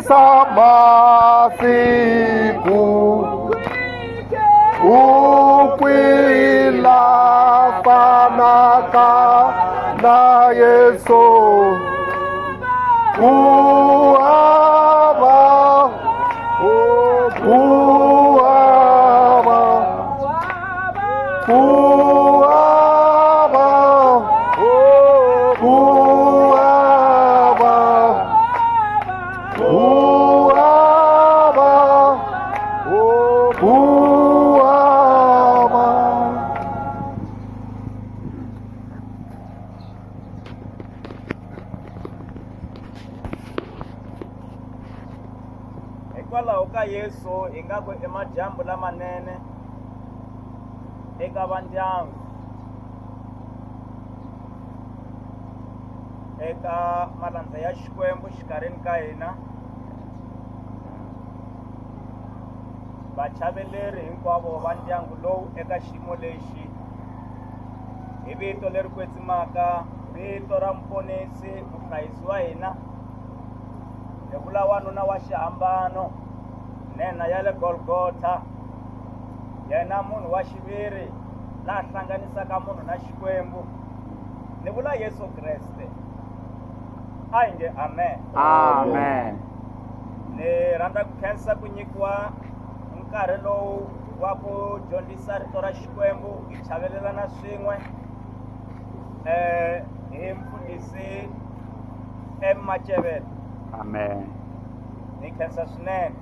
Samasiku ukwila fanaka na Yesu uaba uaba uaba hikwalaho ka Yesu ingaku emadyambu lamanene eka vandyangu, eka malandza ya Xikwembu xikarhini ka hina, vachaveleri hinkwavo va ndyangu lowu eka xiyimo lexi, hi vito leri kwetsimaka, vito ra Muponisi muhlayisi wa hina, hi vula wanuna wa xihambano, nhenha ya le Golgotha, yena munhu wa xiviri laha hlanganisaka munhu na Xikwembu, ni vula Yesu Kreste. A hi nge amen. Amen. Ni rhandza ku khensa ku nyikiwa nkarhi lowu wa ku dyondzisa rito ra Xikwembu hi chavelelana swin'we hi mfundhisi Macebele. Amen. Ni khensa swinene,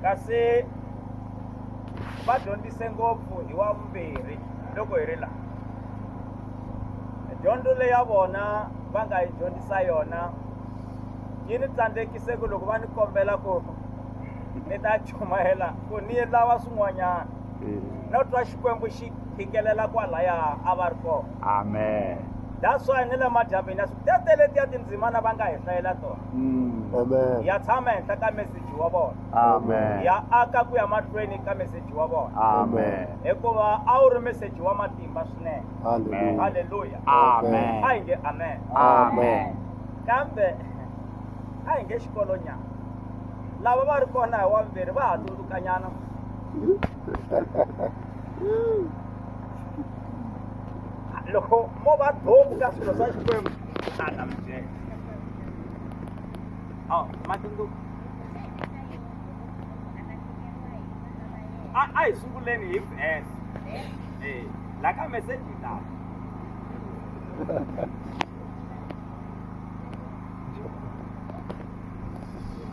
kasi va dyondzise ngopfu hi wa vumbirhi loko hi ri laha. Dyondzo leyi ya vona va nga hi dyondzisa yona yi ni tsandzekise ku loko va ni kombela ku ni ta chumayela ku ni lava swin'wanyana no twa Xikwembu xi phikelela kwalaya a va ri kona. Amen. That's why ni le madyambini ya switete letiya tindzimana va nga hi hlayela tona, Amen. ya tshama henhla ka meseji wa vona, Amen. ya aka ku ya mahlweni ka meseji wa vona, Amen. hikuva a wu ri meseji wa matimba swinene. Hallelujah. Haleluya. Amen. A hi nge amen. Amen. Kambe a hi nge xikolonyana lava va ri kona hi wambirhi va ha tsundzukanyana. Loko mo va dhomu ka swilo swa Xikwembu tata mujeke matsundzuko a hi sunguleni hi vhese la ka meseji lawa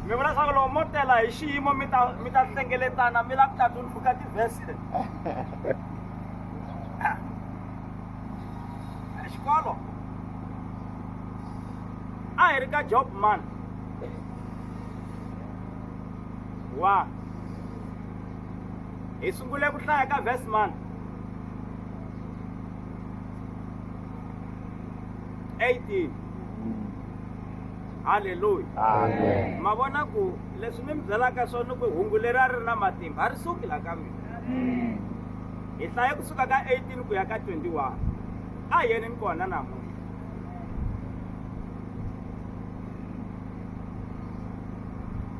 mi vula swa ku loko mo tela hi xiyimo mi ta hlengeletana mi lava ku ta tsundzuka tivhese. Xikolo a hi ri ka Job man 1 hi sungule ku hlaya ka verse man 18. Haleluya. Amen. Ma vona ku leswi mi mi byelaka swona ku hungu leri a ri na matimba a ri suki la ka mina. Hi hlaya kusuka ka 18 ku ya ka 21. A hi yenini kona namuntlha.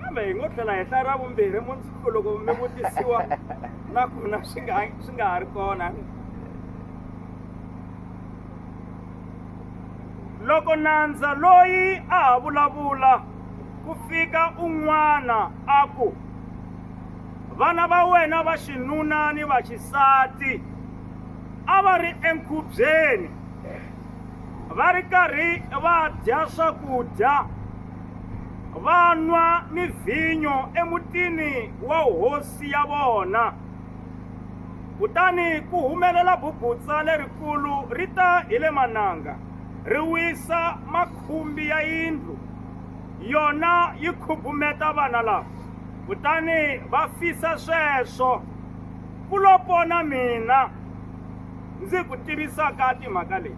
Kambe hi ngo tlhela hi hlaya ra vumbirhi mundzuku loko mi vutisiwa na kona swi nga ha ri kona. Loko nandza loyi a ha vulavula ku fika un'wana a ku vana va wena va xinuna ni va xisati a va ri enkhubyeni va ri karhi va dya swakudya va nwa ni vhinyo emutini wa hosi ya vona. Kutani ku humelela bubutsa lerikulu ri ta hi le mananga ri wisa makhumbi ya yindlu yona yi khubumeta vana lava. Kutani va fisa sweswo ku lo pona mina ndzi ku tivisaka timhaka leti.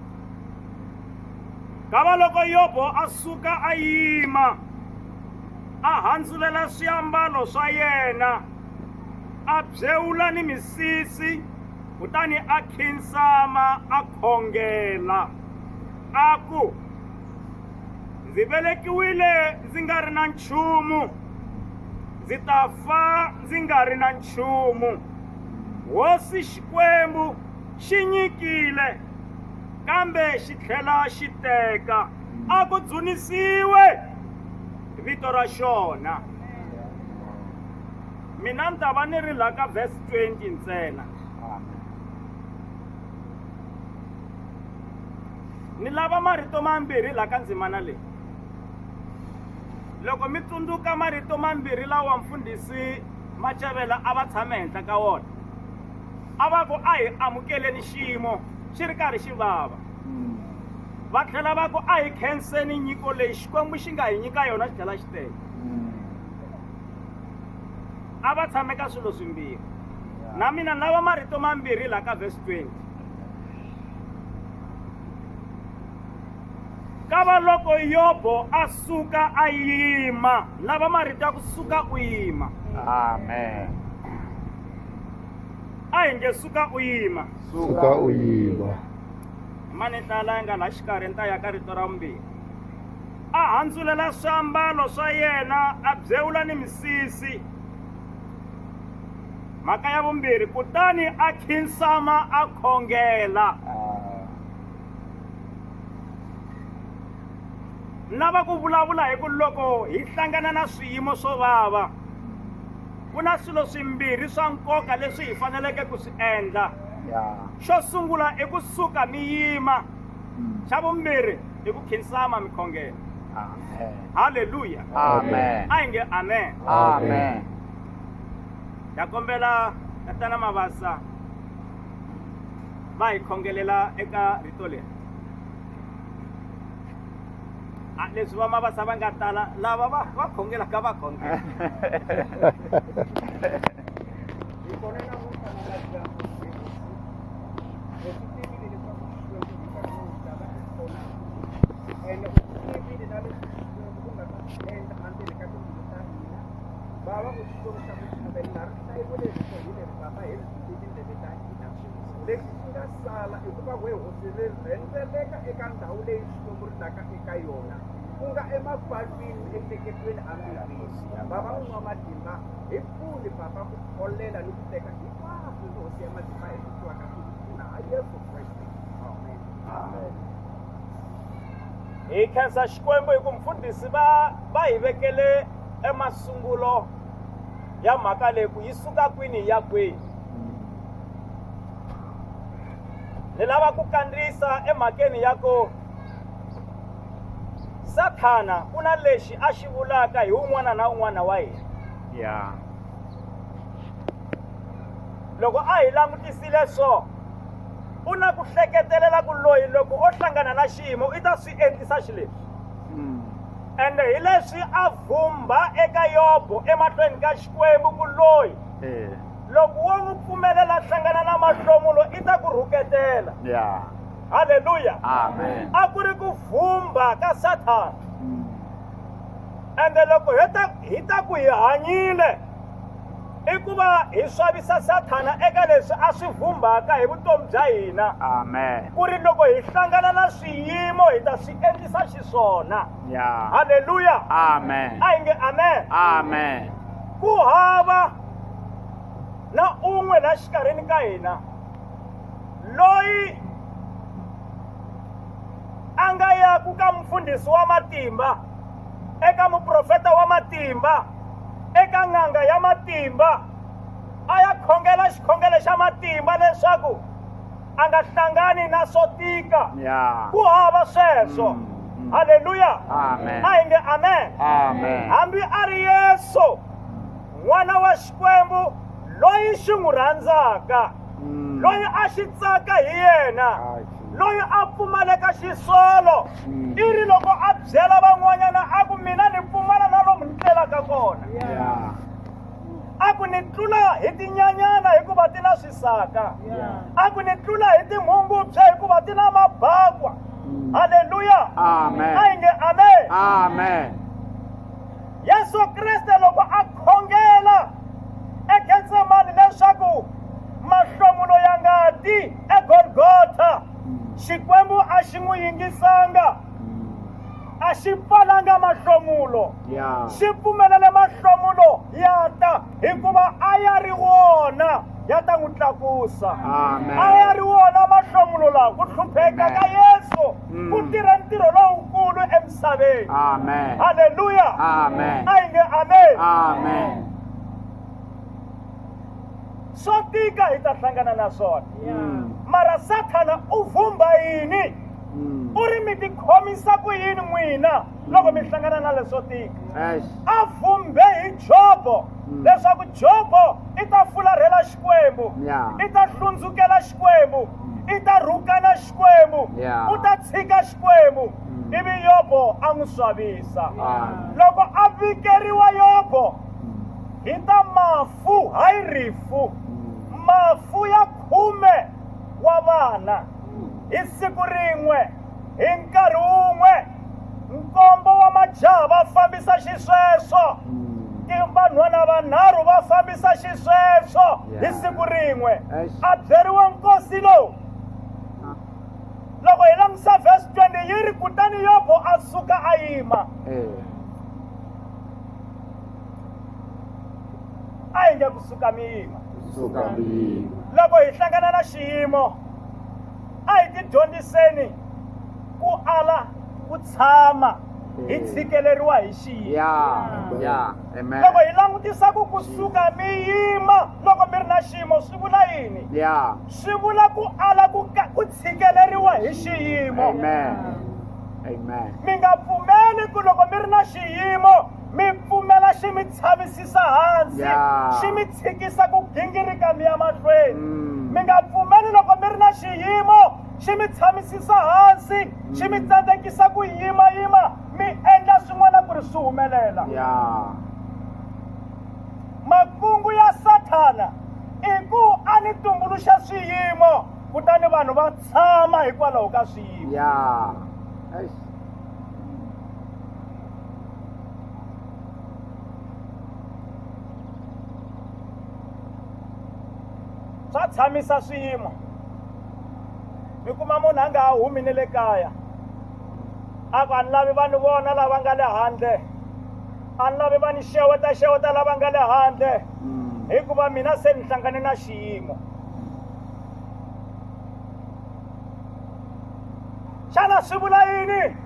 Kava loko Yobo a suka a yima a handzulela swiambalo swa yena a byewula ni misisi, kutani a khinsama a khongela a ku ndzi velekiwile ndzi nga ri na nchumu, ndzi ta fa ndzi nga ri na nchumu. Hosi Xikwembu xi nyikile kambe xi tlhela xi teka, a ku dzunisiwe vito ra xona. Mina ni ta va ni ri laha ka verse 20 ntsena. Ni lava marito mambirhi laha ka ndzimana leyi. Loko mi tsundzuka marito mambirhi lawa mfundhisi Machavela a va tshame henhla ka wona, a va ku a hi amukeleni xiyimo xi ri karhi xi vava. Va tlhela va ku a hi khenseni nyiko leyi Xikwembu xi nga hi nyika yona xi tlhela xi teka. A va tshame ka swilo swimbirhi. Na mina ni lava marito mambirhi laha ka verse 20. Kava loko Yobo a suka a yima, lava marito ya ku suka u yima. Amen. A hi nge suka u yima. Suka u yima. Mani tala nga la xikarhi nta ya ka rito ra vumbirhi. A handzulela swiambalo swa yena a byewula ni misisi. Mhaka ya vumbirhi, kutani a khinsama a khongela. Lava ku vulavula hi ku loko hi hlangana na swiyimo swo vava, ku na swilo swimbirhi swa nkoka leswi hi faneleke ku swi endla. Xo sungula i ku suka mi yima, xa vumbirhi i ku khinsama mi khongela. Haleluya. Amen. A hi nge amen. Amen. Ya kombela tatana Mabasa va hi khongelela eka rito leri. Leswi va Mabasa va nga tala lava va khongelaka va khongela. Baba ku Xikwembu xa misaveni na ri hlayiwile hi hile Baba hi tindleve ta hina. Lexi xi nga sala i ku va we hosi ri rhendzeleka eka ndhawu leyi Xikwembu ri taka eka yona, ku nga emapatwini, emiehleketweni, ambilwini. Baba n'wini wa matimba hi pfuni Baba ku kholela ni ku teka hinkwaswo leswi hosi ya matimba hi vitiwaka ku pfuna ha Yesu Kreste. Amen. Amen. Hi khensa Xikwembu hi ku mfundhisi va hi vekele emasungulo ya mhaka leyi ku yi suka kwini ya kwini. Ni lava ku kandziyisa emhakeni ya ku Sathana ku na lexi a xi vulaka hi un'wana na un'wana wa hina. Loko a hi langutisile so, u na ku hleketelela ku loyi loko o hlangana na xiyimo i ta swi endlisa xileswi. Ende hi leswi a vhumba eka Yobo emahlweni ka Xikwembu ku loyi loko wo n'wi pfumelela hlangana na mahlomulo i ta ku rhuketela. Haleluya. Amen. A ku ri ku vhumba ka Sathana. Ende loko hi ta ku hi hanyile i ku va hi swavisa Sathana eka leswi a swi vhumbaka hi vutomi bya hina. Amen. Ku ri loko hi hlangana na swiyimo hi ta swi endlisa xiswona. Haleluya. Amen. A hi nge amen. Amen. Ku hava na un'we la xikarhini ka hina loyi a nga yaku ka mfundhisi wa matimba, eka muprofeta wa matimba, eka n'anga ya matimba, a ya khongela xikhongelo xa matimba leswaku a nga hlangani na swo tika. Ku hava sweswo. Haleluya. Amen. A hi nge amen. Amen. Hambi a ri Yesu n'wana wa Xikwembu loyi xi n'wi rhandzaka, loyi a xi tsaka hi yena, loyi a pfumaleka xisolo, i ri loko a byela van'wanyana a ku mina ni pfumala na lomu ni tlelaka kona. A ku ni tlula hi tinyanyana hikuva ti na swisaka. A ku ni tlula hi timhungubye hikuva ti na mabakwa. Haleluya. Amen. A hi nge amen. Amen. Yesu Kriste loko a khongela eGetsemani leswaku mahlomulo ya ngati eGolgotha, Xikwembu a xi n'wi yingisanga. a xi pfalanga mahlomulo Yeah. xi pfumelele mahlomulo ya ta hikuva a ya ri wona ya ta n'wi tlakusa Amen. a ya ri wona mahlomulo lawa ku hlupheka ka Yesu ku tirha ntirho lowukulu emisaveni. Amen. Haleluya. Amen. a hi nge amen. Amen. swo tika hi ta hlangana na swona mara Sathana u vhumba yini u ri mi tikhomisa ku yini n'wina loko mi hlangana na leswo tika Yes. a vhumbe hi Jobo leswaku Jobo i ta fularhela Xikwembu Yeah. i ta hlundzukela Xikwembu i ta rhukana Xikwembu Yeah. u ta tshika Xikwembu ivi Yobo a n'wi swavisa loko a vikeriwa Yobo hi ta mafu hayi rifu mafu ya 10 wa vana hi siku rin'we hi nkarhi wun'we 7 wa majaha va fambisa xisweswo vanhwana vanharhu va fambisa xisweswo hi siku rin'we a byeriwe nkosi lowu loko hi langutisa verse 20 yi ri kutani Yobo a suka a yima a hi nge kusuka mi yima Suka mi. loko hi hlangana na xiyimo a hi tidyondziseni ku ala ku tshama hi tshikeleriwa hi xiyimo Yeah. Yeah. Amen. loko hi langutisa ku kusuka mi yima loko mi ri na xiyimo swi vula yini Yeah. swi vula ku ala ku tshikeleriwa hi xiyimo Amen. Amen. mi nga pfumeli ku loko mi ri na xiyimo mi pfumela xi mi tshamisisa hansi Yeah. xi mi tshikisa ku gingirika mi ya mahlweni mi Mm. nga pfumeli loko mi ri na xiyimo xi mi tshamisisa hansi xi mi tsandzekisa ku yimayima mi endla swin'wana ku ri swi humelela Yeah. makungu ya Sathana i ku a ni tumbuluxa swiyimo kutani vanhu va tshama hikwalaho ka swiyimo Yeah. Yes. swa tshamisa swiyimo mi kuma munhu a nga ha humi ni le kaya a ku a ni lavi va ni vona lava nga le handle a ni lavi va ni xeweta lava nga le handle hikuva mina se ni hlangane na xiyimo xana swi vula yini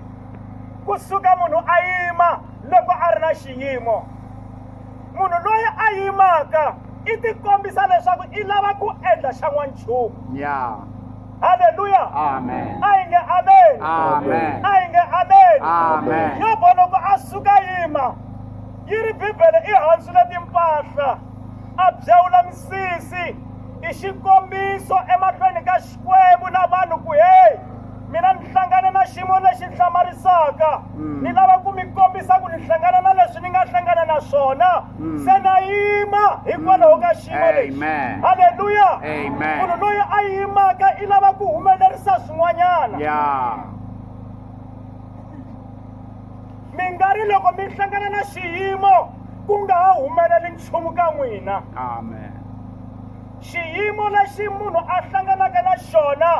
kusuka munhu a yima loko a ri na xiyimo munhu loyi a yimaka i tikombisa leswaku i lava ku endla xa n'wanchumu Yeah. haleluya Amen. a hi nge amen Amen. a hi nge amen Amen. Yobo loko a suka yima yi ri bibele i handzule timpahla a byewula misisi i xikombiso emahlweni ka Xikwembu na vanhu ku hey mina ni hlangane na xiyimo lexi hlamarisaka ni lava ku mi kombisa ku ni hlangana na leswi ni nga hlangana na swona se na yima hikwalaho ka xiyimo lexi Amen. haleluya Amen. munhu loyi a yimaka i lava ku humelerisa swin'wanyana Yeah. mi nga ri loko mi hlangana na xiyimo ku nga ha humeleli nchumu ka n'wina Amen. xiyimo lexi munhu a hlanganaka na xona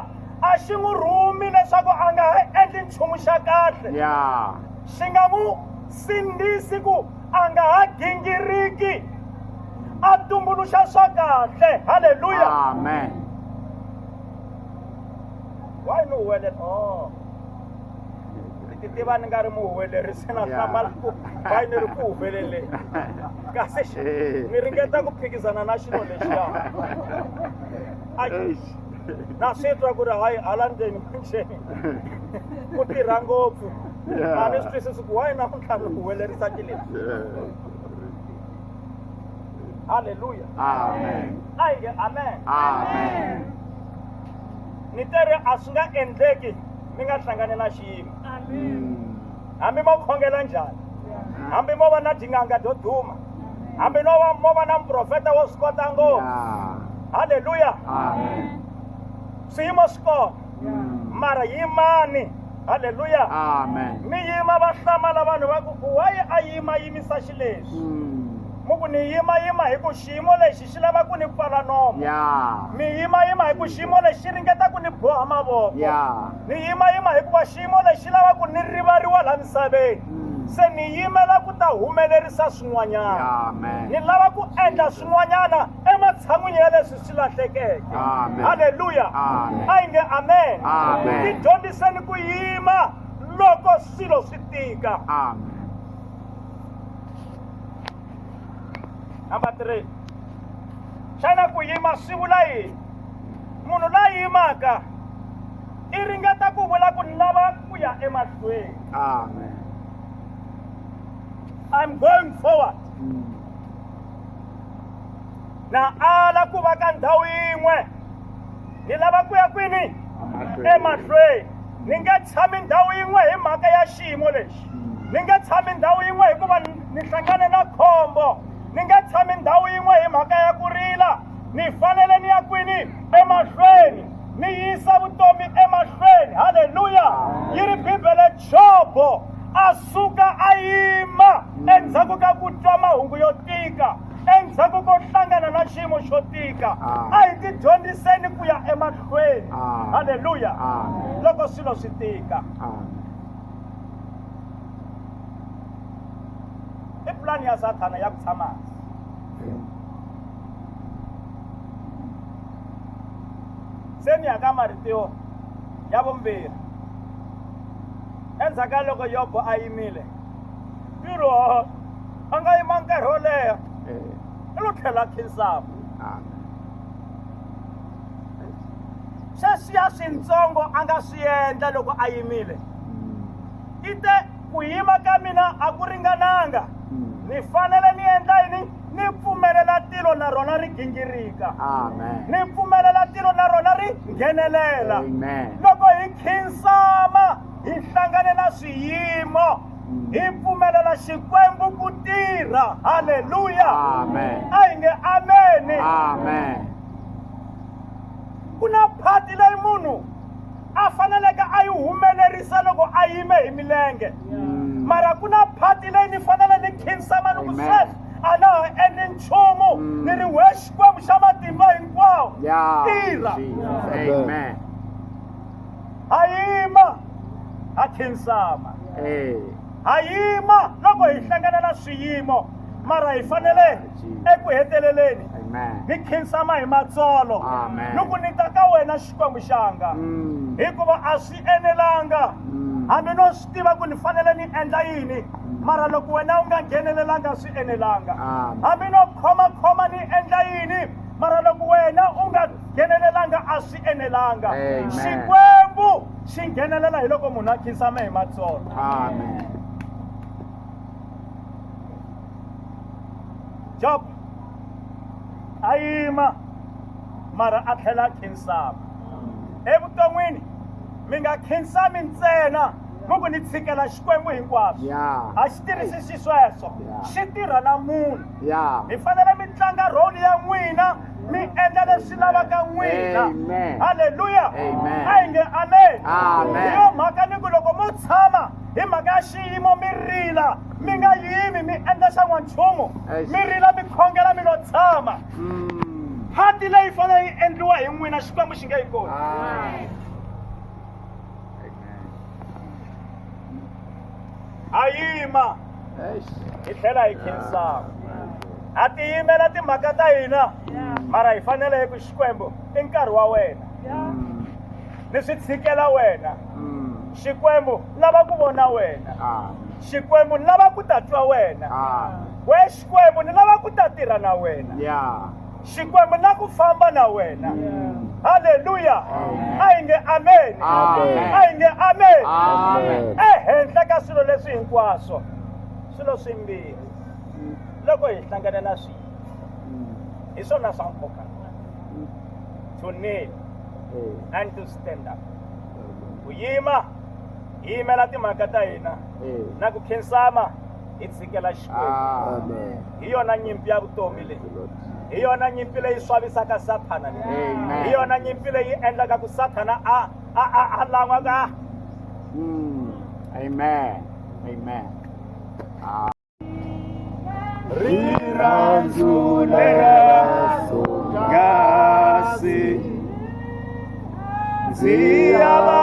a xi n'wi rhumi leswaku a nga ha endli nchumu xa kahle Yeah. xi nga n'wi sindzisi ku a nga ha gingiriki a tumbuluxa swa kahle haleluya Amen. why no huwelela ni ti tiva ni nga ri muhuwelerisi na hlamala ku why ni ri ku humeleleni kasi ni ringeta ku phikizana na xilo lexiya na swi twa ku ri hayi hala ndzeni manxeni ku tirha ngopfu a ni swi twisisi ku why namuntlha ni huwelerisa xilesi haleluya Amen. a hi nge amen Amen. ni tere a swi nga endleki mi nga hlangani na xiyimo hambi mo khongela njhani hambi mo va na dinganga to duma hambi mo va na muprofeta wo swi kota ngopfu Yeah. haleluya Amen. swiyimo swi kona mara yimani haleluya Amen. mi yima va hlamala vanhu va ku why a yimisa xileswi muku ni yima hi ku xiyimo lexi xi lava ku ni pfala nomo Yeah. mi yima hi ku xiyimo lexi ringeta ku ni boha mavoko Yeah. ni yima hikuva xiyimo lexi lava ku ni rivariwa laha misaveni se ni yimela ku ta humelerisa swin'wanyana Amen. ni lava ku endla swin'wanyana ematshan'wini ya leswi swi lahlekeke Amen. halleluya Amen. a yi nge amen Amen. ti dyondziseni ku yima loko swilo swi tika Amen. number 3 xana ku yima swi vula yini munhu la yimaka i ringeta ku vula ku ni lava ku ya emahlweni Amen. I'm going forward na ala ku va ka ndhawu yin'we ni lava ku ya kwini emahlweni ni nge tshami ndhawu yin'we hi mhaka ya xiyimo lexi ni nge tshami ndhawu yin'we hikuva ni hlangane na khombo ni nge tshami ndhawu yin'we hi mhaka ya ku rila ni fanele ni ya kwini emahlweni ni yisa vutomi emahlweni halleluya yi ri bibele jobo a suka a yima endzhaku ka ku twa mahungu yo tika endzhaku ko hlangana na xiyimo xo tika a hi ti dyondziseni ku ya emahlweni halleluya loko swilo swi tika i pulani ya sathana ya ku tshama se ni ya ka marito ya vumbirhi endzhaku ka loko yobo a yimile ntirho a nga yima nkarhi wo leha i lo tlhela khinsama sweswiya swintsongo a nga swi endla loko a yimile i te ku yima ka mina a ku ringananga ni fanele ni endla yini ni pfumelela tilo na rona ri gingirika ni pfumelela tilo na rona ri nghenelela loko hi khinsama hi hlangane na swiyimo hi pfumelela xikwembu ku tirha halleluya a hi nge ameni ku na phati leyi munhu a faneleke a yi humelerisa loko a yime hi milenge mara ku na phati leyi ni fanele ni khinsama ni ku sweswi a na ha endli nchumu ni ri we xikwembu xa matimba hinkwawo tirha ha yima ha khinsama ha yima loko hi hlangana na swiyimo mara hi fanele eku heteleleni ni khinsama hi matsolo ni ku ni ta ka wena xikwembu xanga hikuva a swi enelanga hambi no swi tiva ku ni fanele ni endla yini mara loko wena u nga nghenelelanga swi enelanga hambi no khomakhoma ni endla yini mara loko wena u nga nghenelelanga a swi enelanga xikwembu xi nghenelela hi loko munhu a khinsama hi matsolo job a yima mara a tlhela khinsama evuton'wini mi nga khinsami ntsena muku ni tshikela xikwembu hinkwaswo a xi tirhisi xisweswo xi tirha na munhu mi fanele mi tlanga role ya n'wina mi endla leswi lavaka n'wina halleluya a hi nge amen hi yo mhaka ni ku loko mo tshama hi mhaka ya xiyimo mi rila mi nga yimi mi endla xa n'wanchumu mi rila mi khongela mi lo tshama phati leyi fanele yi endliwa hi n'wina xikwembu xi nge yi koti a yima hi tlhela hi khinsama a ti yimela timhaka ta hina mara hi fanele hi ku xikwembu i nkarhi wa wena ni swi tshikela wena xikwembu lava ku vona wena xikwembu ni lava ku ta twa wena we xikwembu ni lava ku ta tirha na wena xikwembu na ku famba na wena halleluya a hi nge ameni a hi nge ameni ehenhla ka swilo leswi hinkwaswo swilo swimbirhi loko hi hlangane na swilo hi swona swa nkoka to kneel and to stand up ku yima hi yimela timhaka ta hina na ku khinsama hi tshikela xikwembu hi yona nyimpi ya vutomi leyi hi yona nyimpi leyi swavisaka sathana hi yona nyimpi leyi endlaka ku sathana a lan'waka Amen. riranzulela ngasi ziyaba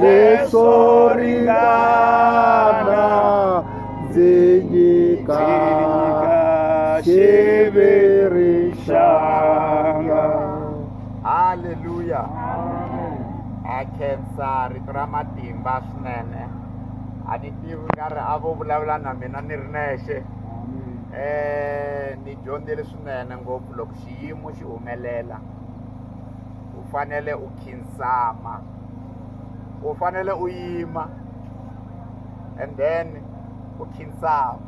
lesoringana Zenyika sheberishanga. Hallelujah. I khensa rito ra matimba swinene. A ni tivi nga ri a vo vulavula na mina ni ri nexe. Ni dyondzile swinene ngopfu loko xiyimo xi humelela. U fanele u khinsama. U fanele u yima. And then u khinsama.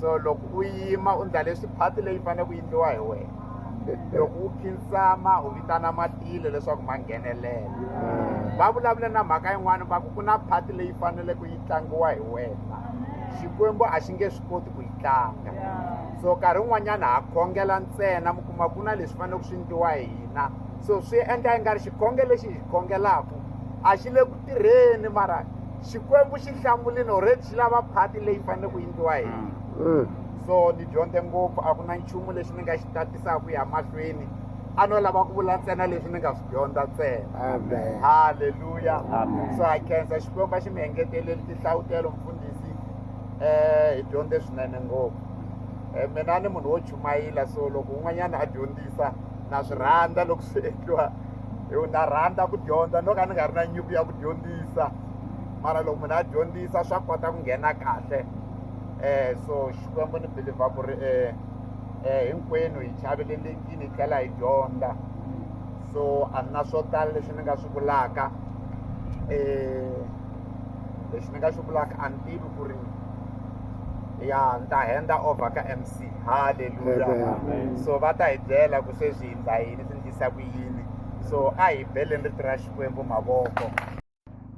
So loko u yima u ndla leswi phati leyi fanele ku endliwa hi wena. Loko u khinsama u vitana matilo leswaku ma nghenelela. Va vulavula na mhaka yin'wana va ku na phati leyi fanele ku yi tlangiwa hi wena. Xikwembu a xi nge swi koti ku yi tlanga. So nkarhi wun'wanyana ha khongela ntsena mi kuma ku na leswi fanele ku swi endliwa hi hina. So swi endla nga ri xikhongelo lexi hi khongelaka a xi le ku tirheni mara xikwembu xi hlamulini already xi lava phati leyi fanele ku endliwa hi hina. So ni dyondze ngopfu a ku na nchumu lexi ni nga xi tatisaka ku ya mahlweni a no lava ku vula ntsena leswi ni nga swi dyondza ntsena. Amen. Hallelujah. Amen. So I khensa xikwembu xi mi engeteleli tihlawutelo mfundhisi hi dyondze swinene ngopfu. Mina ni munhu wo chumayela so loko un'wanyana a dyondzisa na swi rhandza loko swi endliwa na rhandza ku dyondza no ka ni nga ri na nyuku ya ku dyondzisa mara loko munhu a dyondzisa swa kota ku nghena kahle. So xikwembu ni believer ku ri hinkwenu hi chavelelekile hi tlhela hi dyondza. So a na swo tala leswi ni nga swi vulaka lexi ni nga swi vulaka a ni tivi ku ri ya ni ta henda over ka MC. Hallelujah. Amen. So va ta hi byela ku sweswi hi ndla yini swi endlisa ku yini. So a hi beleni rito ra xikwembu mavoko.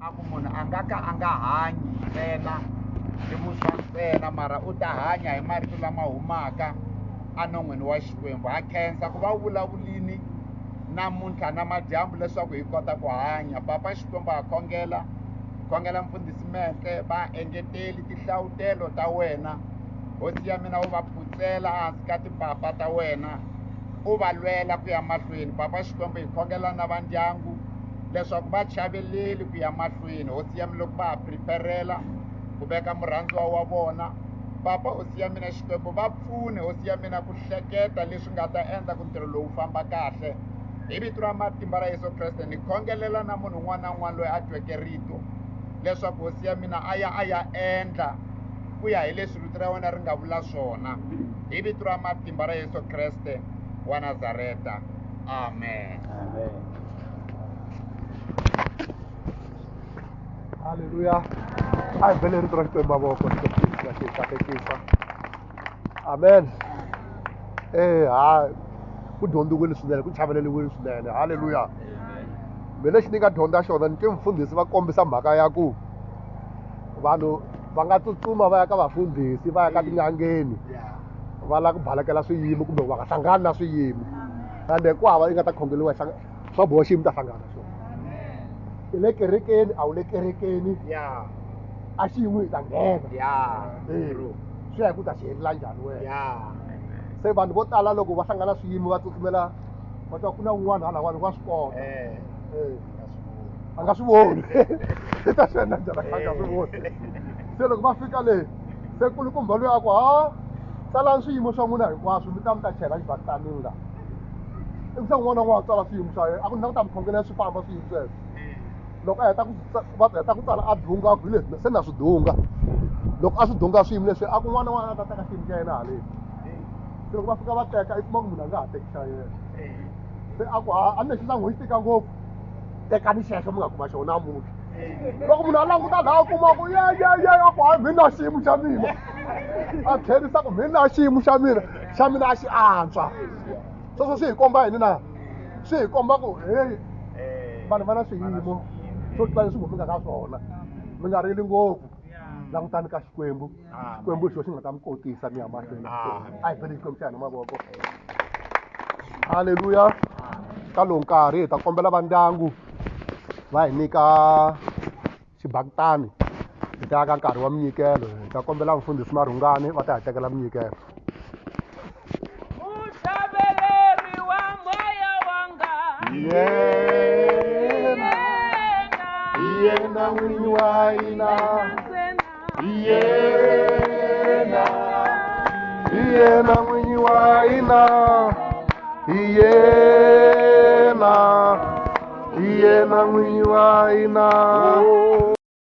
A ku munhu a nga ka a nga hanyi ntsena hi vuswa ntsena mara u ta hanya hi marito lama humaka anon'wini wa xikwembu. Ha khensa ku va vulavulini namuntlha na madyambu leswaku hi kota ku hanya. Papa xikwembu ha khongela mfundhisi Mentle va engeteli tihlawutelo ta wena. Hosi ya mina u va phutsela hansi ka timpapa ta wena u va lwela ku ya mahlweni. Papa xikwembu hi khongela na va ndyangu leswaku va chaveleli ku ya mahlweni. Hosi ya mina loko va ha preparela ku veka murhandziwa wa vona. Papa hosi ya mina xikwembu va pfune hosi ya mina ku hleketa leswi nga ta endla ku ntirho lowu famba kahle. Hi vito ra matimba ra Yesu Kreste ni khongelela na munhu un'wana na un'wana loyi a tweke rito leswaku hosi ya mina a ya endla ku ya hi leswi rito ra wena ri nga vula swona. Hi vito ra matimba ra Yesu Kreste wa Nazareta. Amen. Amen. Hallelujah. A hi bele rito ra xikwembu mavoko xi katekisa. Amen. Ku dyondziwile swinene ku chaveleliwile swinene. Hallelujah. Lexi ni nga dyondza xona ni twe mfundhisi va kombisa mhaka ya ku vanhu va nga tsutsuma va ya ka vafundhisi va ya ka tin'angeni va lava ku balekela swiyimo kumbe va nga hlangani na swiyimo ende ku hava yi nga ta khongeliwa swa boha xiyimo ta hlangana swona. I le kerekeni a wu le kerekeni a xiyimo hi ta nghena swi ya hi ku ta xi endla njhani wena. Se vanhu vo tala loko va hlangana swiyimo va tsutsumela va twa ku na un'wana halawani wa swi kota a nga swi voni i ta swi endla njhani a nga swi voni. Se loko va fika le se kulukumba loyi a ku tsalani swiyimo swa n'wina hinkwaswo mi ta chela xibatanini laha. I se n'wana n'wana tsala swiyimo swa yena a ku ni ta mi khongelela swi famba swiyimo sweswo. Loko a heta ku tsala a dunga a ku hi leswi se na swi dunga. Loko a swi dunga swiyimo leswi a ku n'wana n'wana a ta teka xiyimo xa yena haleni. Se loko va fika va teka i kuma ku munhu a nga ha teki xa yena. Se a ku a ni lexi sa n'wi xi tika ngopfu tekani xexo mi nga kuma xona namuntlha. Loko munhu a languta laha a kuma ku a ku hayi mina xiyimo xa mina a tlherisa ku mina xiyimo xa mina a xi antswa. Sweswo swi hi komba yini na swi hi komba ku heyi vanhu va na swiyimo swo tlula leswi mi nga ka swona mi nga rili ngopfu. Langutani ka xikwembu. Xikwembu xo xi nga ta mi kotisa mi ya mahlweni. A hi bele xikwembu xa hina mavoko. Hallelujah. Ka lowu nkarhi hi ta kombela va ndyangu va hi nyika xibakitani ta ka nkarhi wa minyikelo hi ta kombela mfundhisi Marhungani va ta hi tekela minyikelo. Muchaveleri wa moya wanga. Yena n'winyi wa hina. Yena n'winyi wa hina. Yena n'winyi wa hina.